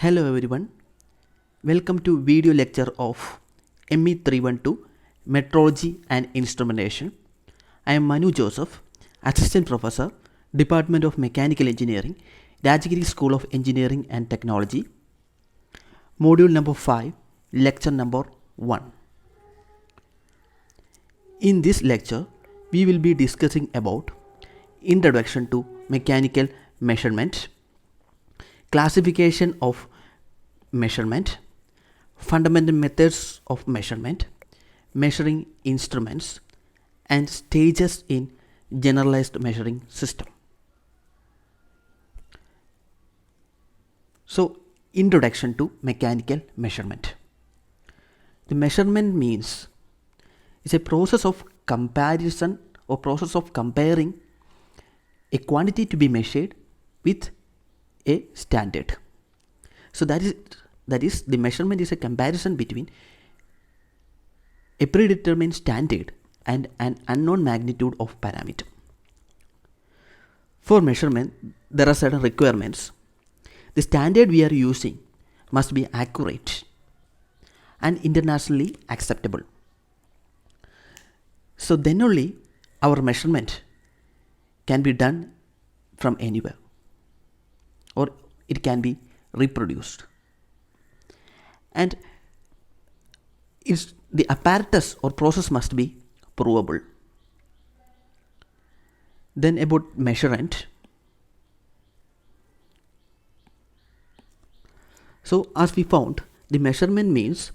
Hello everyone, welcome to video lecture of ME312 Metrology and Instrumentation. I am Manu Joseph, Assistant Professor, Department of Mechanical Engineering, Rajagiri School of Engineering and Technology. Module number 5, lecture number 1. In this lecture, we will be discussing about Introduction to Mechanical Measurement, classification of measurement, fundamental methods of measurement, measuring instruments, and stages in generalized measuring system. So, introduction to mechanical measurement. The measurement means it's a process of comparison or process of comparing a quantity to be measured with a standard. So that is the measurement is a comparison between a predetermined standard and an unknown magnitude of parameter. For measurement, there are certain requirements. The standard we are using must be accurate and internationally acceptable. So then only our measurement can be done from anywhere, or it can be reproduced. And the apparatus or process must be provable. Then about measurement. So as we found, the measurement means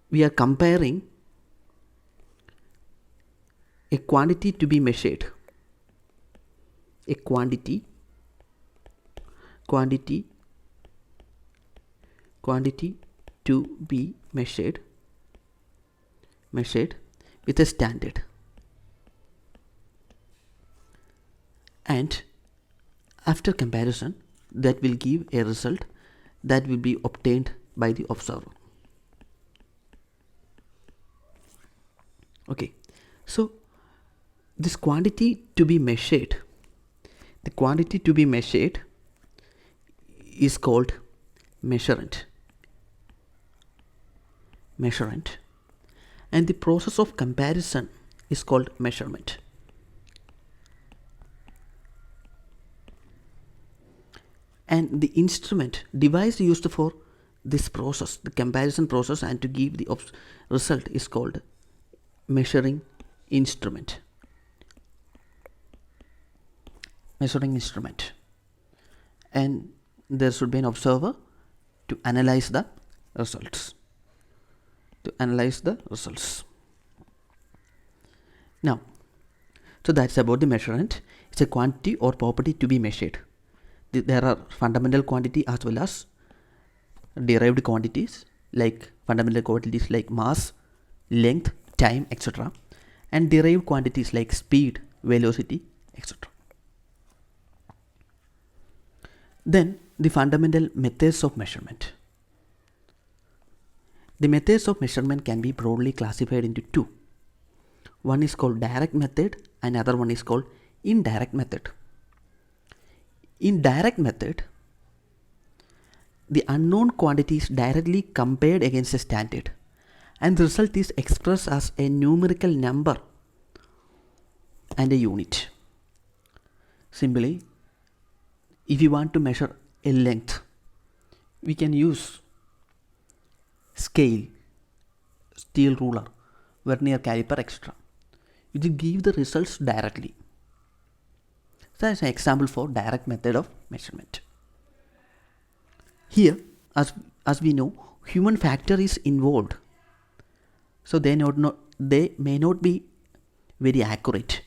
we are comparing a quantity to be measured, a quantity to be measured with a standard, and after comparison that will give a result that will be obtained by the observer. Okay, so this quantity to be measured, is called measurand, and the process of comparison is called measurement. And the instrument device used for this process, the comparison process, and to give the result is called measuring instrument. And there should be an observer to analyze the results. Now, so that's about the measurement. It's a quantity or property to be measured. There are fundamental quantity as well as derived quantities, like fundamental quantities like mass, length, time, etc., and derived quantities like speed, velocity, etc. Then the fundamental methods of measurement. The methods of measurement can be broadly classified into two. One is called direct method and another one is called indirect method. In direct method, the unknown quantity is directly compared against a standard, and the result is expressed as a numerical number and a unit. Simply, if you want to measure a length, we can use scale, steel ruler, vernier caliper, etc. You will give the results directly. So that's an example for direct method of measurement. Here, as we know, human factor is involved, so they may not be very accurate,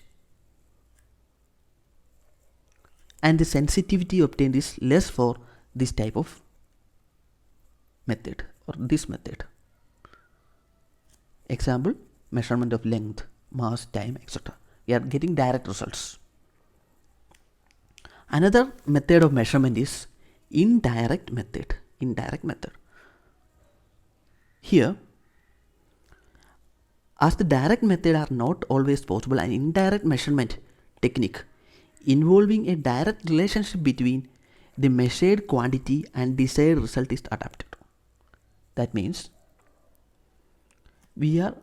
and the sensitivity obtained is less for this type of method or this method. Example, measurement of length, mass, time, etc. We are getting direct results. Another method of measurement is indirect method. Here, as the direct method are not always possible, an indirect measurement technique involving a direct relationship between the measured quantity and desired result is adapted. That means we are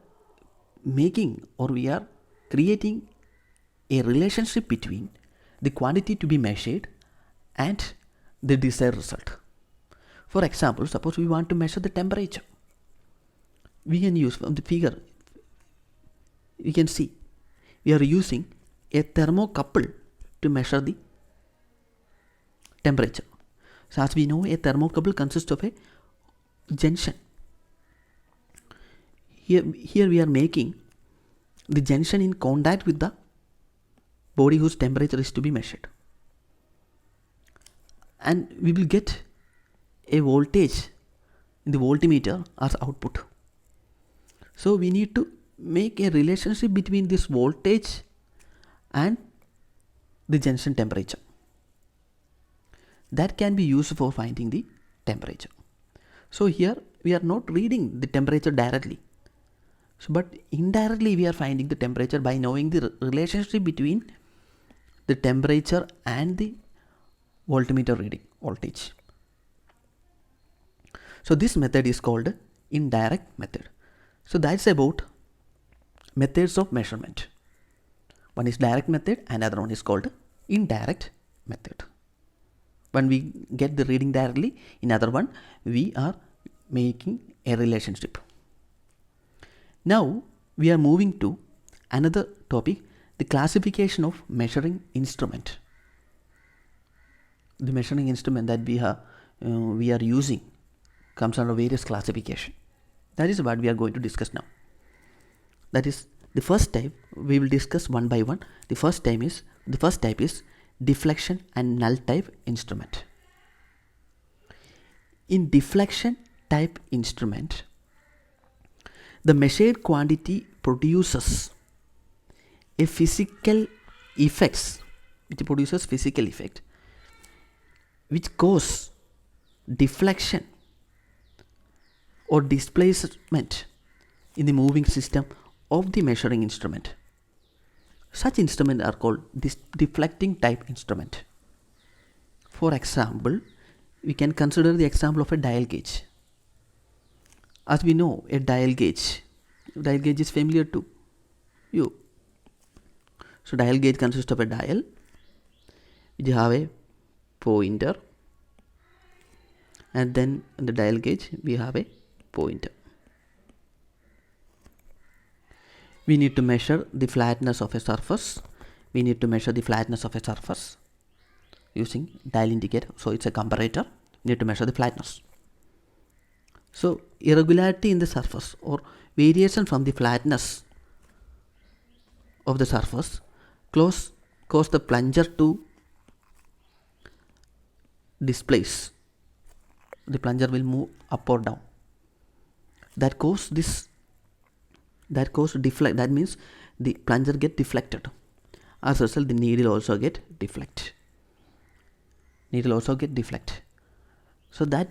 making or we are creating a relationship between the quantity to be measured and the desired result. For example, suppose we want to measure the temperature. We can use from the figure, we can see we are using a thermocouple to measure the temperature. So as we know, a thermocouple consists of a junction. Here we are making the junction in contact with the body whose temperature is to be measured, and we will get a voltage in the voltmeter as output. So we need to make a relationship between this voltage and the junction temperature. That can be used for finding the temperature. So here we are not reading the temperature directly, but indirectly we are finding the temperature by knowing the relationship between the temperature and the voltmeter reading voltage. So this method is called indirect method. So that's about methods of measurement. One is direct method, another one is called indirect method. When we get the reading directly, in other one we are making a relationship. Now we are moving to another topic, the classification of measuring instrument. The measuring instrument that we are using comes under various classification. That is what we are going to discuss now. That is the first type. We will discuss one by one. The first type is deflection and null type instrument. In deflection type instrument, the measured quantity produces a physical effects. It produces physical effect which cause deflection or displacement in the moving system of the measuring instrument. Such instruments are called deflecting type instrument. For example, we can consider the example of a dial gauge. As we know, a dial gauge is familiar to you. So dial gauge consists of a dial which have a pointer, and then in the dial gauge we have a pointer. We need to measure the flatness of a surface. We need to measure the flatness of a surface using dial indicator. So it's a comparator. We need to measure the flatness. So irregularity in the surface or variation from the flatness of the surface cause the plunger to displace. The plunger will move up or down. That means the plunger get deflected. As a result, the needle also get deflect. So that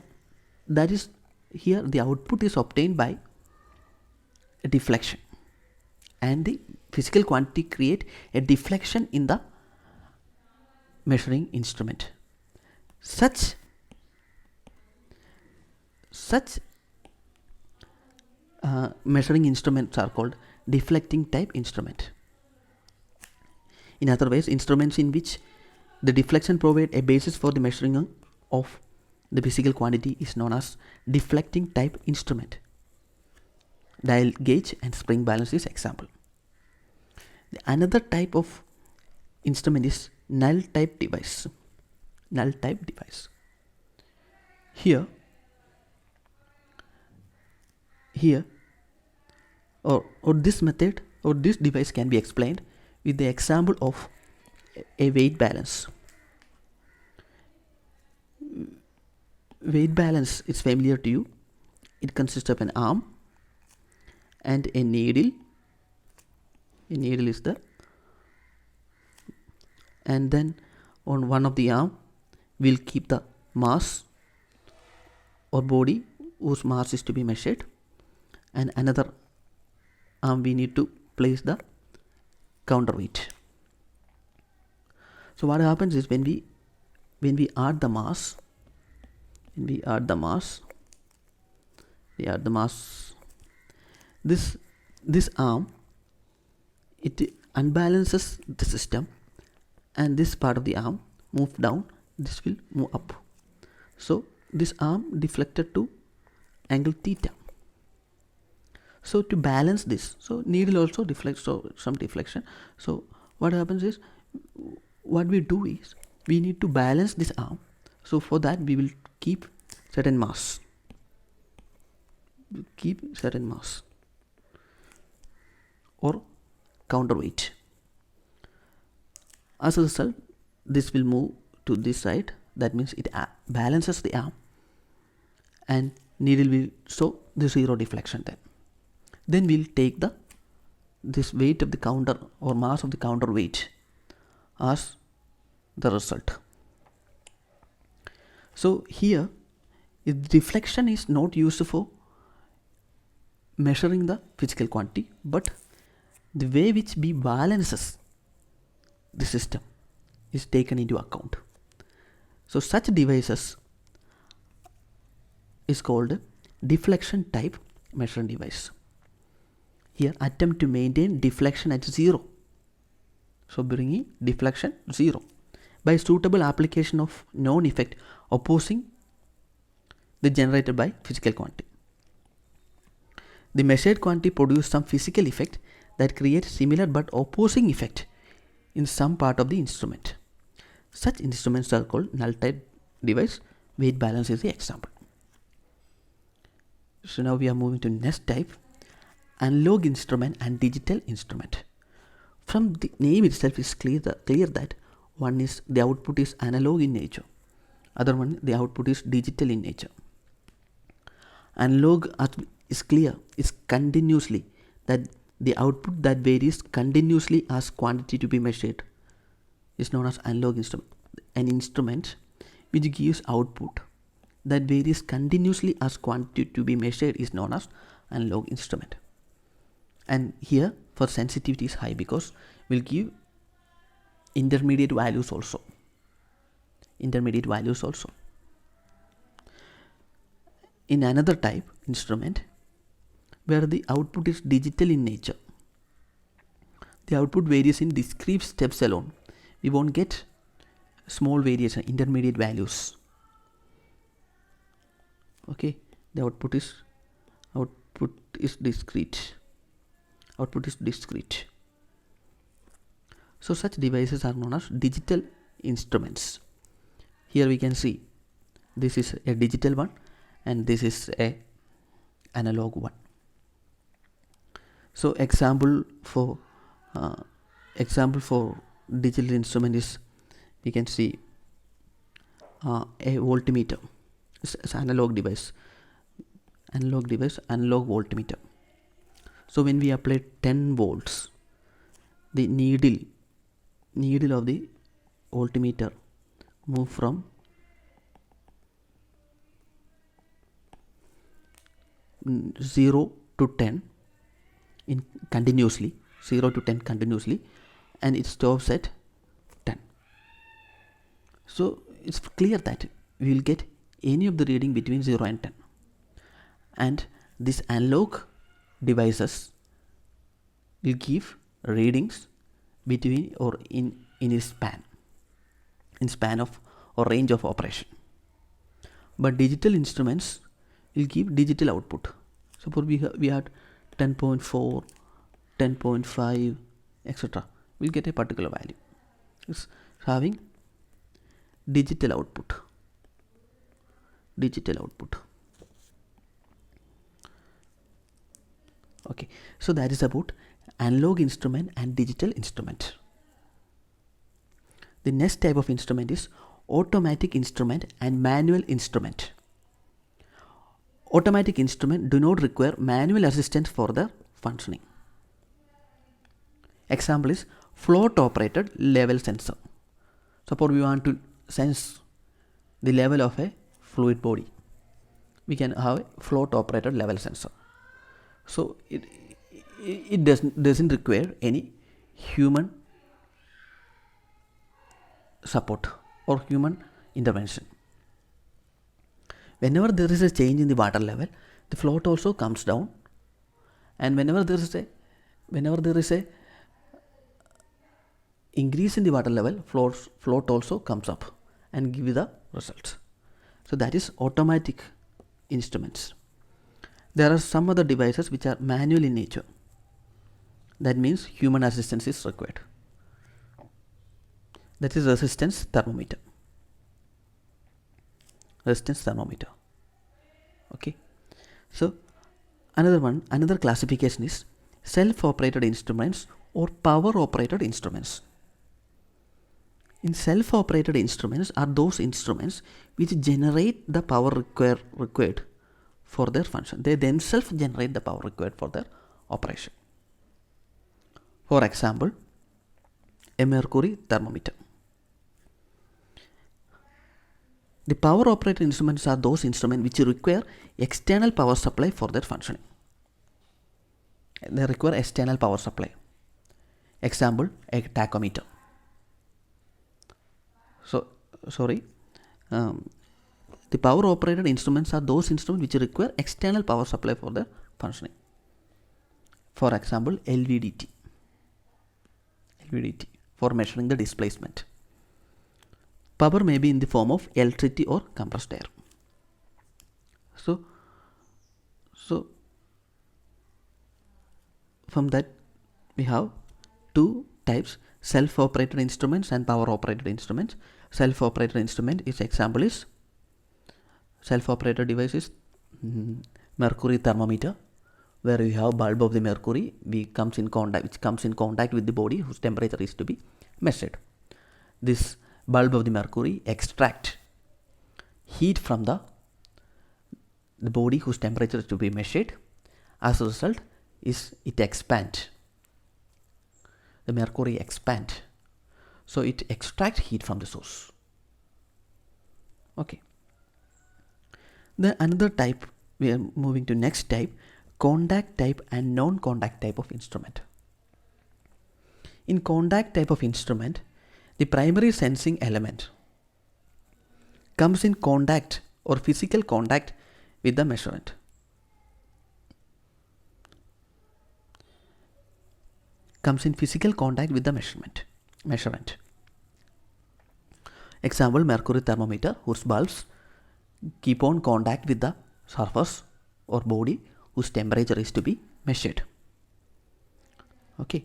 is here the output is obtained by a deflection, and the physical quantity create a deflection in the measuring instrument. Such measuring instruments are called deflecting type instrument. In other words, instruments in which the deflection provide a basis for the measuring of the physical quantity is known as deflecting type instrument. Dial gauge and spring balance is example. Another type of instrument is null type device. Here or this method or this device can be explained with the example of a weight balance. Weight balance is familiar to you. It consists of an arm and a needle. A needle is there, and then on one of the arm we'll keep the mass or body whose mass is to be measured, and another arm we need to place the counterweight. So what happens is when we when we add the mass, this arm, it unbalances the system, and this part of the arm move down, this will move up. So this arm deflected to angle theta. So to balance this, so needle also deflects, so some deflection. So what happens is, what we do is, we need to balance this arm. So for that we will keep certain mass. Or counterweight. As a result, this will move to this side. That means it balances the arm, and needle will show the zero deflection. Then we'll take this weight of the counter, or mass of the counterweight, as the result. So here, if deflection is not used for measuring the physical quantity, but the way which we balances the system is taken into account. So such devices is called deflection type measuring device. Here attempt to maintain deflection at zero. So bringing deflection zero by suitable application of known effect opposing the generated by physical quantity. The measured quantity produces some physical effect that creates similar but opposing effect in some part of the instrument. Such instruments are called null type device. Weight balance is the example. So now we are moving to next type, analog instrument and digital instrument. From the name itself is clear that one is the output is analog in nature, other one the output is digital in nature. Analog is clear, is continuously, that the output that varies continuously as quantity to be measured is known as analog instrument. An instrument which gives output that varies continuously as quantity to be measured is known as analog instrument. And here for sensitivity is high because we'll give intermediate values also. In another type instrument where the output is digital in nature, the output varies in discrete steps alone. We won't get small variation, intermediate values. Okay, the output is discrete. So such devices are known as digital instruments. Here we can see this is a digital one and this is a analog one. So example for digital instrument is, we can see a voltmeter. It's analog device, analog voltmeter. So when we apply 10 volts, the needle of the voltmeter move from 0 to 10 continuously, and it stops at 10. So it's clear that we will get any of the reading between 0 and 10, and this analog devices will give readings between or in a span of or range of operation. But digital instruments will give digital output. Suppose we had 10.4, 10.5, etc. We'll get a particular value. It's having digital output. Okay, so that is about analog instrument and digital instrument. The next type of instrument is automatic instrument and manual instrument. Automatic instrument do not require manual assistance for their functioning. Example is float operated level sensor. Suppose we want to sense the level of a fluid body, we can have a float operated level sensor. So it doesn't require any human support or human intervention. Whenever there is a change in the water level, the float also comes down, and whenever there is a increase in the water level, float also comes up and give you the results. So that is automatic instruments. There are some other devices which are manual in nature. That means human assistance is required. That is resistance thermometer. Okay. So another classification is self-operated instruments or power-operated instruments. In self-operated instruments are those instruments which generate the power required for their function. They themselves generate the power required for their operation. For example, a mercury thermometer. The power-operated instruments are those instruments which require external power supply for their functioning. They require external power supply. Example, a tachometer. The power-operated instruments are those instruments which require external power supply for their functioning. For example, LVDT for measuring the displacement. Power may be in the form of electricity or compressed air. So from that we have two types: self-operated instruments and power-operated instruments. Self-operated instrument is example is self-operated device is mercury thermometer, where you have bulb of the mercury which comes in contact with the body whose temperature is to be measured. This bulb of the mercury extract heat from the body whose temperature is to be measured. As a result, it expands. The mercury expands, so it extracts heat from the source. Okay. Then another type, we are moving to next type: contact type and non-contact type of instrument. In contact type of instrument, the primary sensing element comes in contact or physical contact with the measurement. Example, mercury thermometer, whose bulbs keep on contact with the surface or body whose temperature is to be measured. Okay.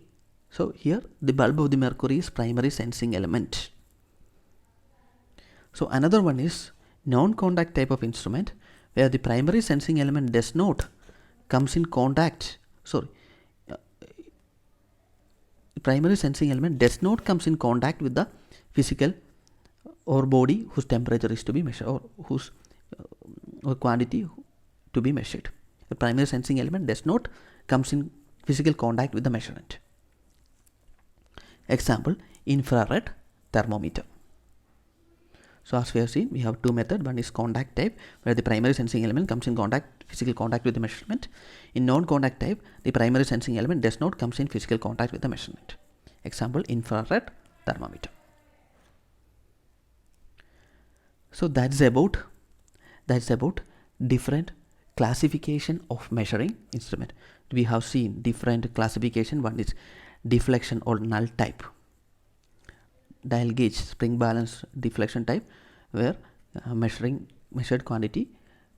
So here the bulb of the mercury is primary sensing element. So another one is non-contact type of instrument, where the primary sensing element does not comes in contact. Primary sensing element does not comes in contact with the physical or body whose temperature is to be measured, or whose quantity to be measured. The primary sensing element does not comes in physical contact with the measurement. Example, infrared thermometer. So as we have seen, we have two methods. One is contact type, where the primary sensing element comes in physical contact with the measurement. In non-contact type, the primary sensing element does not comes in physical contact with the measurement. Example, infrared thermometer. So that's about different classification of measuring instrument. We have seen different classification. One is deflection or null type, dial gauge, spring balance deflection type, where measured quantity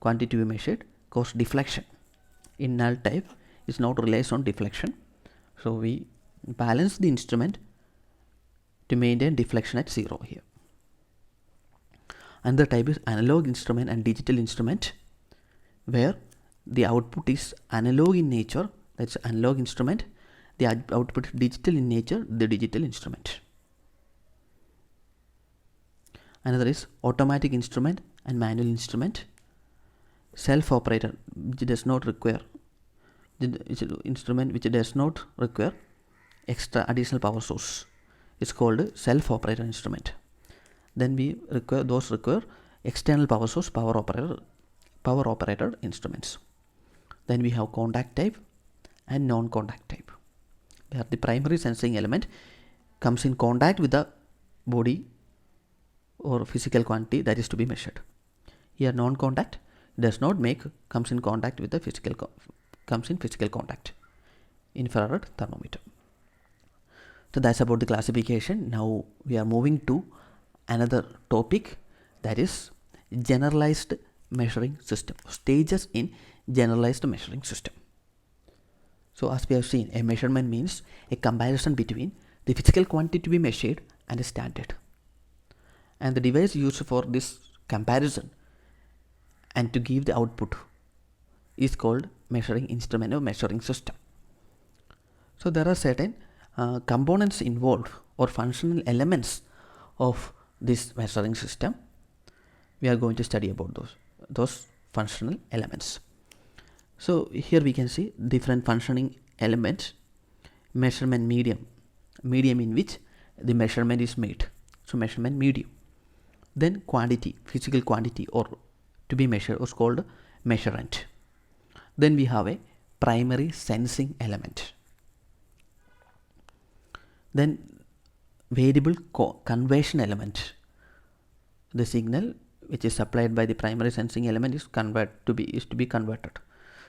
to be measured cause deflection. In null type, is not relies on deflection, so we balance the instrument to maintain deflection at 0 here. Another type is analog instrument and digital instrument, where the output is analog in nature, that's analog instrument. The output is digital in nature, the digital instrument. Another is automatic instrument and manual instrument. Self-operated, which does not require instrument which does not require extra additional power source. It's called self-operated instrument. Then we require external power source, power operated instruments. Then we have contact type and non-contact type, where the primary sensing element comes in contact with the body or physical quantity that is to be measured. Here non-contact does not comes in contact with the physical contact. Infrared thermometer. So that's about the classification. Now we are moving to another topic, that is generalized measuring system. Stages in generalized measuring system. So as we have seen, a measurement means a comparison between the physical quantity to be measured and a standard. And the device used for this comparison and to give the output is called measuring instrument or measuring system. So there are certain components involved or functional elements of this measuring system. We are going to study about those functional elements. So here we can see different functioning elements. Measurement medium in which the measurement is made, so measurement medium. Then quantity, physical quantity or to be measured is called measurand. Then we have a primary sensing element. Then variable conversion element. The signal which is supplied by the primary sensing element is to be converted.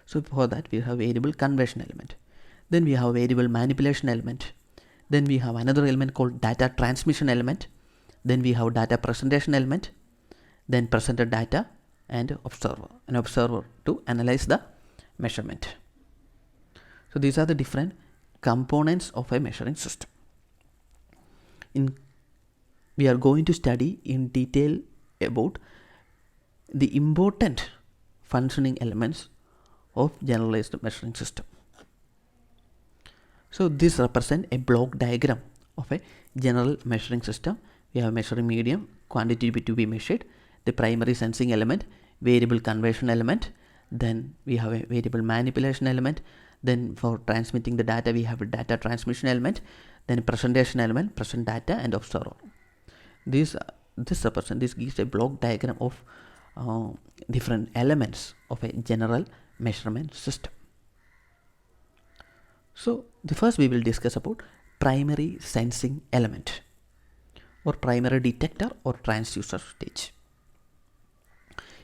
So for that we have variable conversion element. Then we have variable manipulation element. Then we have another element called data transmission element. Then we have data presentation element. Then presented data and an observer to analyze the measurement. So these are the different components of a measuring system. We are going to study in detail about the important functioning elements of generalized measuring system. So this represents a block diagram of a general measuring system. We have measuring medium, quantity to be measured, the primary sensing element, variable conversion element, then we have a variable manipulation element, then for transmitting the data we have a data transmission element, then presentation element, present data and observer. This gives a block diagram of different elements of a general measurement system. So the first we will discuss about primary sensing element or primary detector or transducer stage.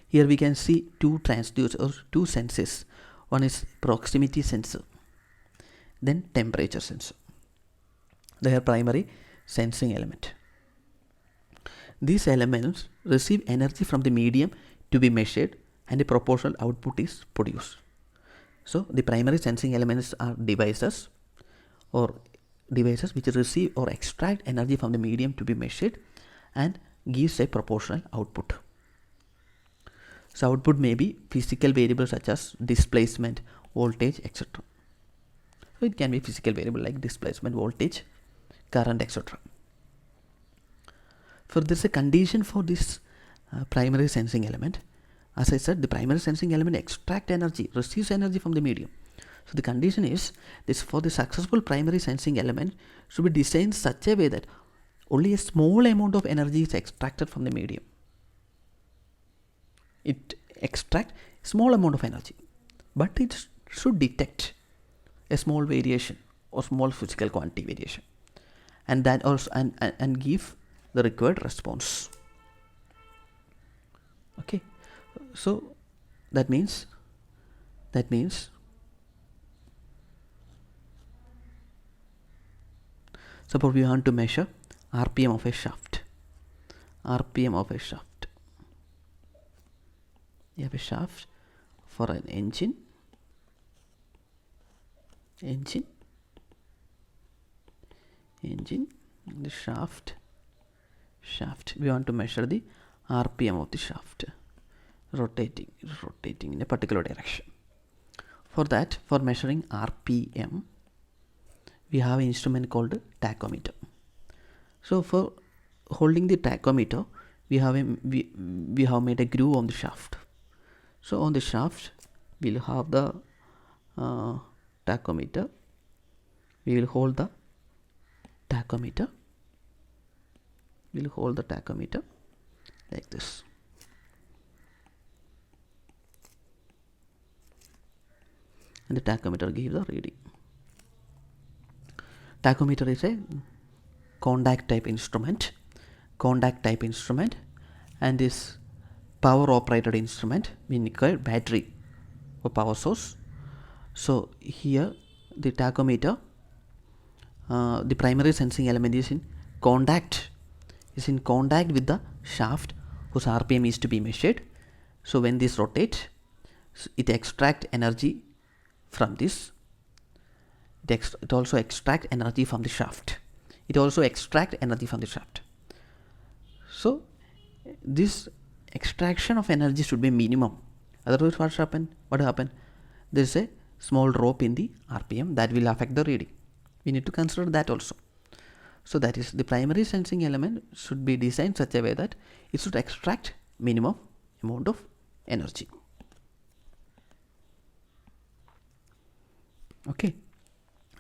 Here we can see two transducers, two sensors. One is proximity sensor, then temperature sensor. They are primary sensing element. These elements receive energy from the medium to be measured and a proportional output is produced. So the primary sensing elements are devices which receive or extract energy from the medium to be measured and gives a proportional output. So output may be physical variables such as displacement, voltage, etc. So it can be physical variable like displacement, voltage, current, etc. So there is a condition for this primary sensing element. As I said, the primary sensing element extracts energy, receives energy from the medium. So the condition is this: for the successful primary sensing element should be designed such a way that only a small amount of energy is extracted from the medium. It extracts small amount of energy, but it should detect a small variation or small physical quantity variation, and that also and give the required response. Okay, so that means suppose we want to measure RPM of a shaft. You have a shaft for an engine. The shaft. We want to measure the RPM of the shaft rotating in a particular direction. For that, for measuring RPM, we have an instrument called tachometer. So for holding the tachometer, we have made a groove on the shaft. So on the shaft, we'll have the tachometer. We will hold the tachometer. We'll hold the tachometer like this. And the tachometer gives the reading. Tachometer is a contact type instrument. contact type instrument, and this power operated instrument we require battery or power source. So here the tachometer, the primary sensing element is in contact with the shaft whose RPM is to be measured. So when this rotates, it extracts energy from this. It also extracts energy from the shaft. So this extraction of energy should be minimum. Otherwise, what happen? There is a small drop in the RPM that will affect the reading. We need to consider that also. So that is, the primary sensing element should be designed such a way that it should extract minimum amount of energy. Okay,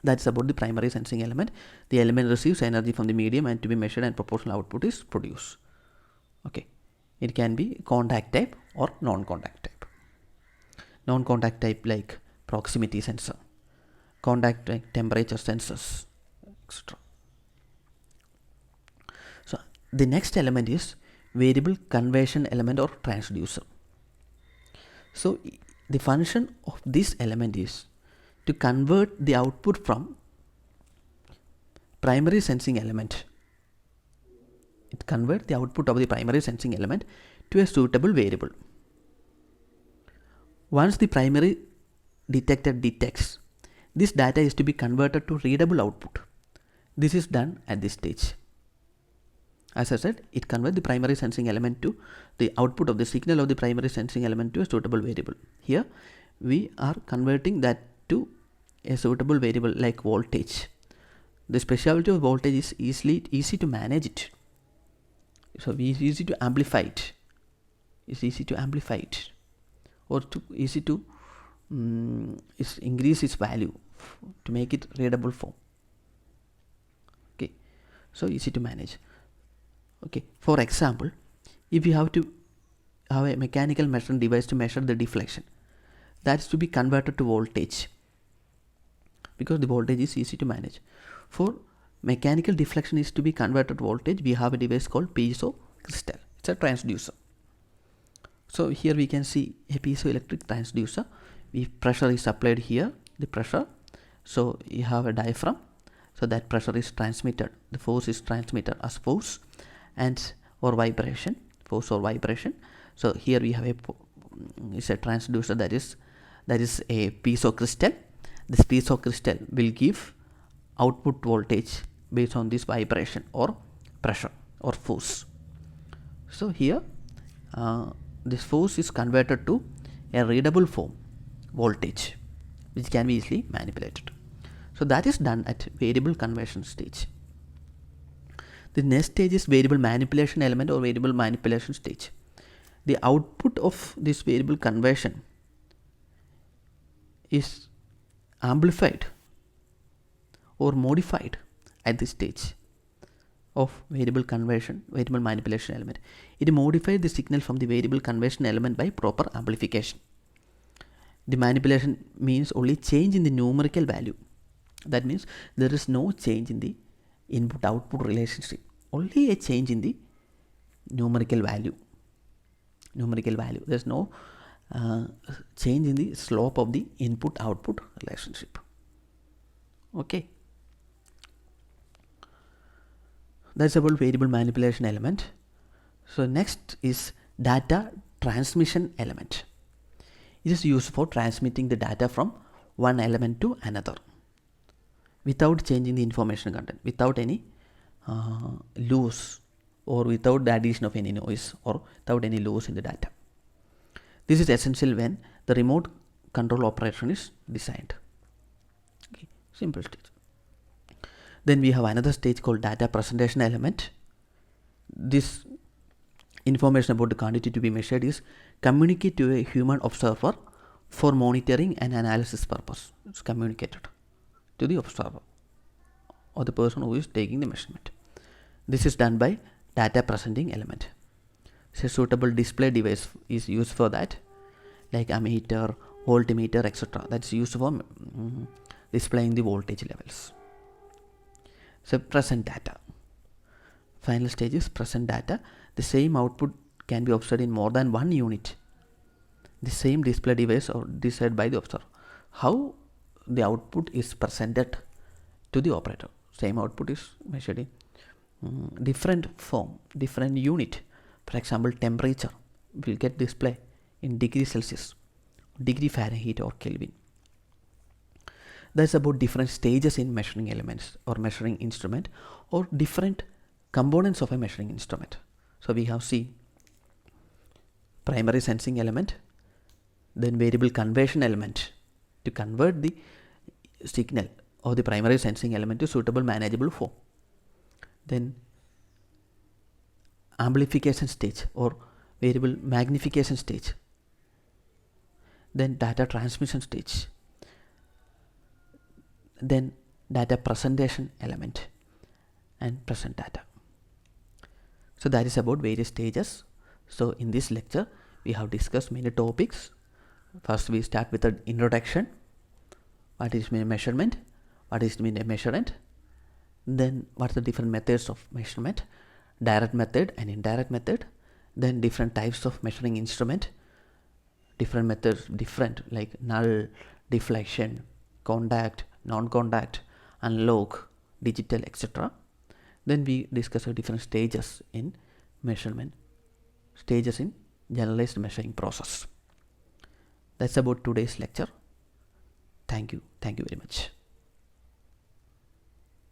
that's about the primary sensing element. The element receives energy from the medium and to be measured, and proportional output is produced. Okay, it can be contact type or non-contact type. Non-contact type like proximity sensor, contact type temperature sensors, etc. So the next element is variable conversion element or transducer. So the function of this element is to convert the output from primary sensing element. It converts the output of the primary sensing element to a suitable variable. Once the primary detector detects, this data is to be converted to readable output. This is done at this stage. As I said, it converts the primary sensing element to the output of the signal of the primary sensing element to a suitable variable. Here we are converting that to a suitable variable like voltage. The specialty of voltage is easy to manage it. So it is easy to amplify it. Or easy to increase its value to make it readable form. Okay, so easy to manage. Okay, for example, if you have to have a mechanical measuring device to measure the deflection, that's to be converted to voltage, because the voltage is easy to manage. For mechanical deflection is to be converted to voltage, we have a device called piezo crystal. It's a transducer. So here we can see a piezoelectric transducer. The pressure is applied here, the pressure. So you have a diaphragm. So that pressure is transmitted. The force is transmitted as force or vibration. So here we have it's a transducer that is a piezo crystal. This piezo crystal will give output voltage based on this vibration or pressure or force. So here this force is converted to a readable form, voltage, which can be easily manipulated. So that is done at variable conversion stage. The next stage is variable manipulation element or variable manipulation stage. The output of this variable conversion is amplified or modified at this stage of variable manipulation element. It modifies the signal from the variable conversion element by proper amplification. The manipulation means only change in the numerical value. That means there is no change in the input-output relationship, only a change in the numerical value. There is no change in the slope of the input-output relationship. Okay, that's about variable manipulation element. So next is data transmission element. It is used for transmitting the data from one element to another without changing the information content, without any loss, or without the addition of any noise, or without any loss in the data. This is essential when the remote control operation is designed. Okay, simple stage. Then we have another stage called data presentation element. This information about the quantity to be measured is communicated to a human observer for monitoring and analysis purpose. It's communicated to the observer or the person who is taking the measurement. This is done by data presenting element. So suitable display device is used for that, like ammeter, voltmeter, etc. That's used for displaying the voltage levels. So present data. Final stage is present data. The same output can be observed in more than one unit. The same display device or decided by the observer. How the output is presented to the operator. Same output is measured in different form, different unit. For example, temperature will get display in degree Celsius, degree Fahrenheit or Kelvin. That's about different stages in measuring elements or measuring instrument or different components of a measuring instrument. So we have seen primary sensing element, then variable conversion element to convert the signal of the primary sensing element to suitable manageable form. Then amplification stage or variable magnification stage. Then data transmission stage. Then data presentation element and present data. So that is about various stages. So in this lecture we have discussed many topics. First we start with an introduction. What is measurement? What is mean a measurement? Then what are the different methods of measurement? Direct method and indirect method. Then different types of measuring instrument. Different methods, different like null, deflection, contact, non-contact, analog, digital, etc. Then we discuss different stages in measurement, stages in generalized measuring process. That's about today's lecture. Thank you very much.